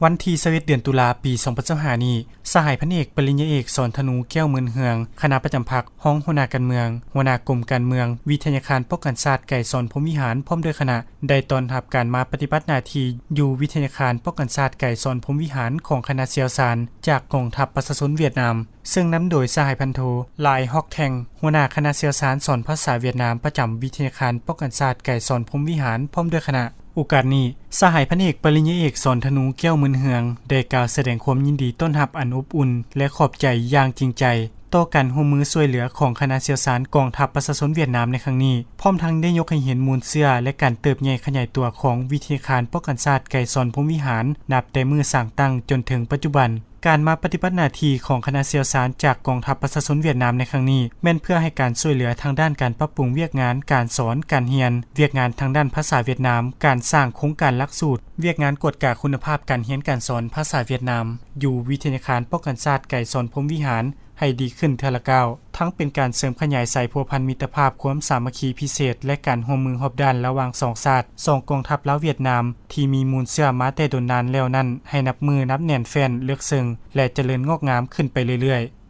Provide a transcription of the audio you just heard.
วันที่21เดือนตุลาปี2025นี้สหายพันเอกปริญญาเอกสอนธนูแก้วเมืองเฮืองคณะประจำภาคห้องหัวหน้าการเมืองหัวหน้ากรมการเมืองวิทยาคารป้องกันชาติไก่สอนพรหมวิหารพร้อมด้วยคณะได้ต้อนรับการมาปฏิบัติหน้าที่อยู่วิทยาคารป้องกันชาติไก่สอนพรหมวิหารของคณะเชี่ยวชาญจากกองทัพประชาชนเวียดนามซึ่งนำโดยสหายพันโทลายฮอกแทงหัวหน้าคณะเชี่ยวชาญสอนภาษาเวียดนามประจำวิทยาคารป้องกันชาติไก่สอนพรหมวิหารพร้อมด้วยคณะโอกาสนี้สหายพันเอกปริญญาเอกสอนธนูแก้วมืนเฮืองได้กล่าวแสดงความยินดีต้อนรับอันอบอุ่นและขอบใจอย่างจริงใจต่อการร่วมมือช่วยเหลือของคณะเชี่ยวชาญกองทัพประชาชนเวียดนามในครั้งนี้พร้อมทั้งได้ยกให้เห็นมูลเชื่อและการเติบใหญ่ขยายตัวของวิทยาคารป้องกันชาติไก่สอนพรหมวิหารนับแต่มือสร้างตั้งจนถึงปัจจุบันการมาปฏิบัติหน้าที่ของคณะเชี่ยวชาญจากกองทัพประชาชนเวียดนามในครั้งนี้แม่นเพื่อให้การช่วยเหลือทางด้านการปรับปรุงเวียกงานการสอนการเรียนเวียกงานทางด้านภาษาเวียดนามการสร้างโครงการหลักสูตรเวียกงานกวดกาคุณภาพการเรียนการสอนภาษาเวียดนามอยู่วิทยาคารป้องกันชาติไก่สอนพรหมวิหารให้ดีขึ้นเทื่อละก้าวทั้งเป็นการเสริมขยายสายพัวพันมิตรภาพความสามัคคีพิเศษและการร่วมมือรอบด้านระหว่าง2ชาติ2กองทัพลาวเวียดนามที่มีมูลเชื่อมาแต่ดนนานแล้วนั้นให้นับมือนับแน่นแฟ้นเลือกซึ่งและเจริญงอกงามขึ้นไปเรื่อยๆ